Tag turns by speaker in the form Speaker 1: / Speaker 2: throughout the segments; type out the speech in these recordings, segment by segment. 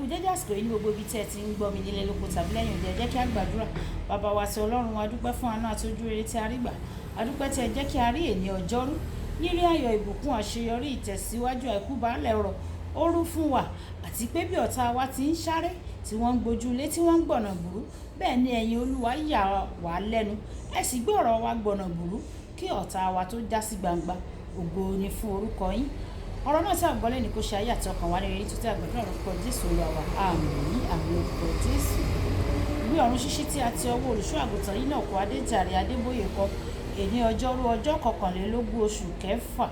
Speaker 1: kú jẹ́jẹ́ àsìkò yìí ní gbogbo ibi tí ẹ ti ń gbọ́ mi nílé lóko tàbí lẹ́yìn òde. Ẹ jẹ́ kí a gbàdúrà. Bàbá wa ti Ọlọ́run wa, dúpẹ́ fún àánú àti ojú rere tí a rí gbà. A dúpẹ́ tí ẹ jẹ́ kí a rí èní ọjọ́rú nílé ayọ̀, ìbùkún, àṣeyọrí, ìtẹ̀síwájú, àìkú baálẹ̀ ọrọ̀ ó rú fún wa, àti pé bí ọ̀tá wa ti ń sáré tí wọ́n ń gbojú ilé tí wọ́n ń gbọ̀nà gbùrú, bẹ́ẹ̀ ni ẹ̀yin Olúwa yà wá lẹ́nu, ẹ sì gbé ọ̀rọ̀ wa gbọ̀nà gbùrú kí ọ̀tá wa tó já sí gbangba. Ògo ni fún orúkọ yín. Ọ̀rọ̀ náà tí a gbọ́ lẹ́ni kó ṣe ayé àti ọkàn wa ní rere tó tẹ́ àgbẹ̀dọ̀ orúkọ Jésù Olúwa wa. Àmín. Àmín orúkọ Jésù. Ìwé ọ̀run ṣíṣí tí a ti ọwọ́ olùṣọ́ àgùntàn Enoch Adeboye kọ, èní ọjọ́rú ọjọ́ 21 oṣù kẹfà.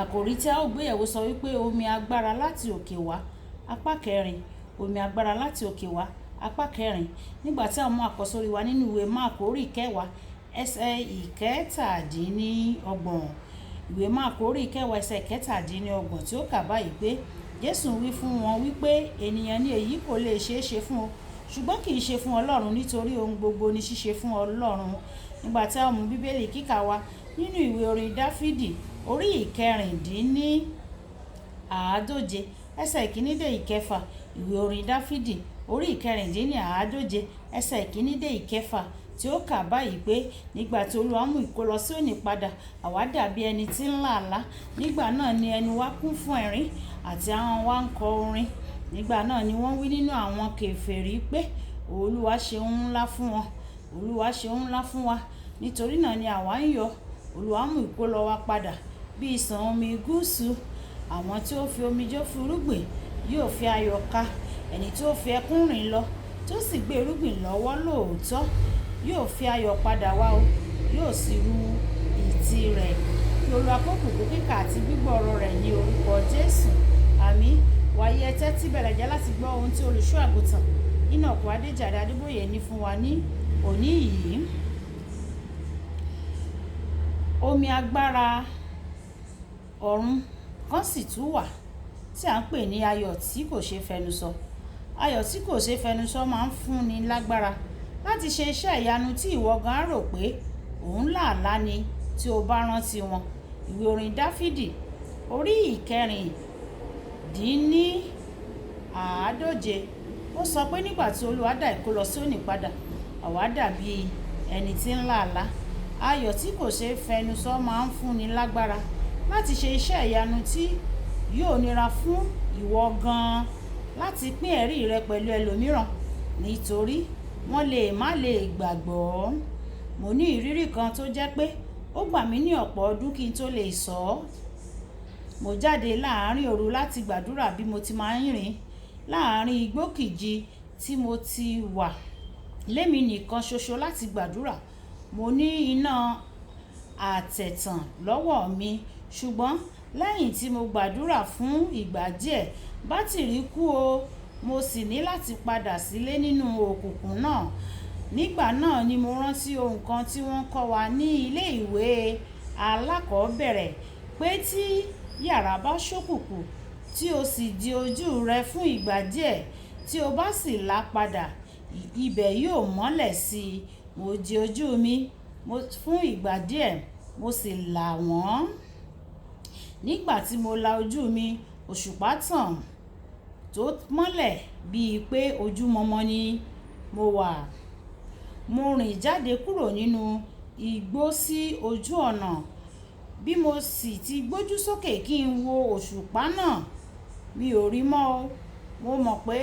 Speaker 1: Àkòrí tí a ó gbéyẹ̀wò sọ wípé omi agbára láti òkè wá, apá kẹrin. Omi agbára láti òkè wá, apá kẹrin. Nígbà tí àwọn àkọ́sórí wa nínú ìwé Máàkù orí ìkẹwàá ẹsẹ̀ ìkẹtàdínlọ́gbọ̀n. Ìwé Máàkù orí ìkẹwàá ẹsẹ̀ ìkẹtàdínlọ́gbọ̀n tí ó kà báyìí pé Jésù wí fún wọn wípé ènìyàn ní èyí kò lè ṣeé ṣe fún o, ṣùgbọ́n kì í ṣe fún Ọlọ́run, nítorí ohun gbogbo ni ṣíṣe fún Ọlọ́run. Nígbà tí a mú Bíbélì kíkà wa nínú ìwé orin Dáfídì orí ìkẹrìndínláàádóje ẹsẹ̀ ìkíní dé ìkẹfà. Ìwé orin Dáfídì orí ìkẹrìndínláàádóje ẹsẹ̀ ìkíní dé ìkẹfà tí ó kà báyìí pé nígbà tí Olúwa mú ìkólọ Síónì padà, àwa dàbí ẹni tí ń là àlá. Nígbà náà ni ẹnu wa kún fún ẹ̀rín àti ahọ́n wa ń kọ orin. Nígbà náà ni wọ́n wí nínú àwọn kèfèrí pé Olúwa ṣe ohun ńlá fún wọn, Olúwa ṣe ohun ńlá fún wa. Nítorí náà ni àwa ń yọ̀. Olúwa mú ìkólọ wa padà bí ìsàn omi gúúsù. Àwọn tí ó fi omijé fúrúgbìn yóò fi ayọ̀ ká. Ẹni tí ó fi ẹkún rìn lọ tí ó sì gbé irúgbìn lọ́wọ́ lóòótọ́ yóò fi ayọ̀ padà wá o, yóò sì ru ìtì rẹ̀. Kí Olúwa kó bùkún kíkà àti gbígbọ́ ọ̀rọ̀ rẹ̀ ní orúkọ Jésù. Àmín. Wàyí ẹ tẹ́tí bẹ̀rẹ̀ jẹ́ láti gbọ́ ohun tí olùṣọ́ àgùntàn Enoch Adeboye ní fún wa ní òní yìí. Omi agbára ọ̀run kan sì tún wà tí à ń pè ní ayọ̀ tí kò ṣeé fẹnu sọ. Ayọ̀ tí kò ṣeé fẹnu sọ máa ń fúnni lágbára láti ṣe iṣẹ́ ìyanu tí ìwọ gan rò pé òun là àlá ni tí o bá rántí wọn. Ìwé orin Dáfídì orí ìkẹrìndínláàádóje ó sọ pé nígbà tí Olúwa dá ìkólọ Síónì padà, àwa dàbí ẹni tí ń là àlá. Ayọ̀ tí kò ṣeé fẹnu sọ máa ń fúnni lágbára láti ṣe iṣẹ́ ìyanu tí yóò nira fún ìwọ gan láti pín ẹ̀rí rẹ pẹ̀lú ẹlòmíràn, nítorí wọ́n lè má lè gbàgbọ́. Mo ní ìrírí kan tó jẹ́ pé ó gbà mí ní ọ̀pọ̀ ọdún kí n tó lè sọ ọ́. Mo jáde láàárín òru láti gbàdúrà bí mo ti máa ń rìn láàárín igbó kìjì tí mo ti wà lémi nìkan ṣoṣo láti gbàdúrà. Mo ní iná àtẹ̀tàn lọ́wọ́ mi, ṣùgbọ́n lẹ́yìn tí mo gbàdúrà fún ìgbà díẹ̀, bátìrì kú o. Mo sì ní láti padà sílé nínú òkùnkùn náà. Nígbà náà ni mo rántí ohun kan tí wọ́n kọ́ wa ní ilé ìwé alákọ̀ọ́bẹ̀rẹ̀ pé tí yàrá bá ṣókùnkùn tí o sì di ojú rẹ fún ìgbà díẹ̀, tí o bá sì là padà, ibẹ̀ yóò mọ́lẹ̀ sí i. Mo di ojú mi fún ìgbà díẹ̀, mo sì là wọ́n. Nígbà tí mo la ojú mi, òṣùpá tàn tó mọ́lẹ̀ bíi pé ojúmọmọ ni mo wà. Mo rìn jáde kúrò nínú igbó sí ojú ọ̀nà. Bí mo sì ti gbójú sókè kí n wo òṣùpá náà, mi ò rí mọ́ o. Mo mọ̀ pé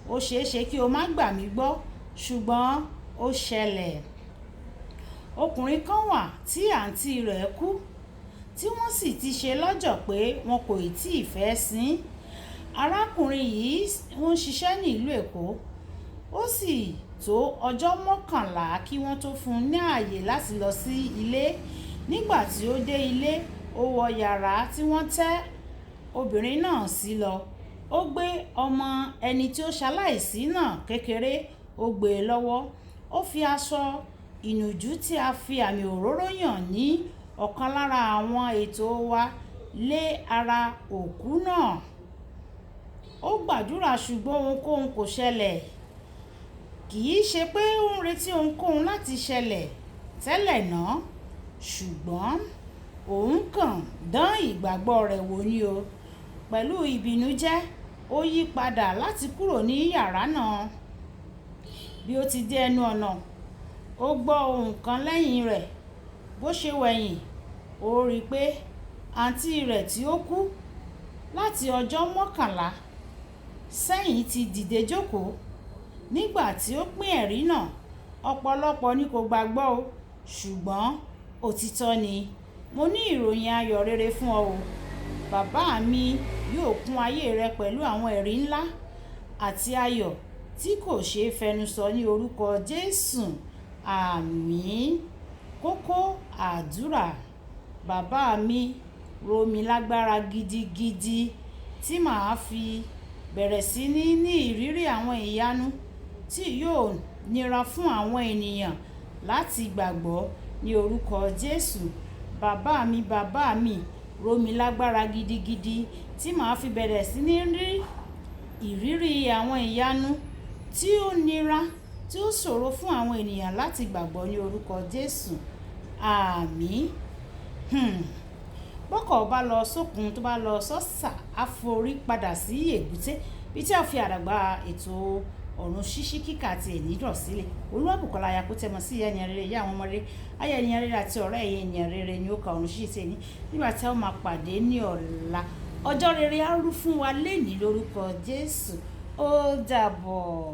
Speaker 1: ó ṣeé ṣe kí o má gbà mí gbọ́, ṣùgbọ́n ó ṣẹlẹ̀. Ọkùnrin kan wà tí àǹtí rẹ̀ kú, tí wọ́n sì ti ṣe lọ́jọ́ pé wọn kò tíì fẹ́ sin. Arákùnrin yìí ń ṣiṣẹ́ ní ìlú Èkó. Ó sì tó ọjọ́ 11 kí wọ́n tó fún un ní ààyè láti lọ sí ilé. Nígbà tí ó dé ilé, ó wọ yàrá tí wọ́n tẹ́ obìnrin náà sí lọ. Ó gbé ọmọ ẹni tí ó ṣaláìsí náà kékeré, ó gbé e lọ́wọ́. Ó fi aṣọ ìnùjú tí a fi àmì òróró yàn ní ọ̀kan lára àwọn ètò wa lé ara òkú náà. Ó gbàdúrà ṣùgbọ́n ohunkóhun kò ṣẹlẹ̀. Kì í ṣe pé ó ń retí ohunkóhun láti ṣẹlẹ̀ tẹ́lẹ̀ náà, ṣùgbọ́n òun kàn dán ìgbàgbọ́ rẹ̀ wò ni o. Pẹ̀lú ìbìnújẹ́, ó yí padà láti kúrò ní yàrá náà. Bí ó ti dé ẹnu ọ̀nà, ó gbọ́ ohùn kan lẹ́yìn rẹ̀. Bó ṣe wẹ̀yìn, ó rí i pé àǹtí rẹ̀ tí ó kú láti ọjọ́ 11 sẹ́yìn ti dìde jókòó. Nígbà tí ó pín ẹ̀rí náà, ọ̀pọ̀lọpọ̀ ni kò gbàgbọ́ o, ṣùgbọ́n òtítọ́ ni. Mo ní ìròyìn ayọ̀ rere fún ọ o. Bàbá mi yóò kún ayé rẹ pẹ̀lú àwọn ẹ̀rí ńlá àti ayọ̀ tí kò ṣeé fẹnu sọ ní orúkọ Jésù. Àmín. Kókó àdúrà. Bàbá mi, ró mi lágbára gidigidi tí màá fi bẹ̀rẹ̀ sí ní ìrírí àwọn ìyanu tí yóò nira fún àwọn ènìyàn láti gbàgbọ́ ní orúkọ Jésù. Bàbá mi, ró mi lágbára gidigidi tí màá fi bẹ̀rẹ̀ sí ní rí ìrírí àwọn ìyanu tí ó nira, tí ó ṣòro fún àwọn ènìyàn láti gbàgbọ́ ní orúkọ Jésù. Àmín. Bọ́kọ̀ bá lọ sókun tó bá lọ sọ́sà, á forí padà sí èbúté. Bí tí a fi àdàgbà ètò ọ̀run ṣíṣí kíkà àti ènìyàn sílẹ̀. Olúwàbùkọ́lá Ayakútẹ́mọ sí ẹni rere, ìyá àwọn ọmọ rere, ayé ẹni rere àti ọ̀rẹ́ ẹ̀yẹ ènìyàn rere ni ó ka ọ̀run ṣíṣí tẹ̀ ní. Nígbà tí a máa pàdé ní ọ̀la, ọjọ́ rere á rú fún wa lénìí lórúkọ Jésù. Ó dàbọ̀.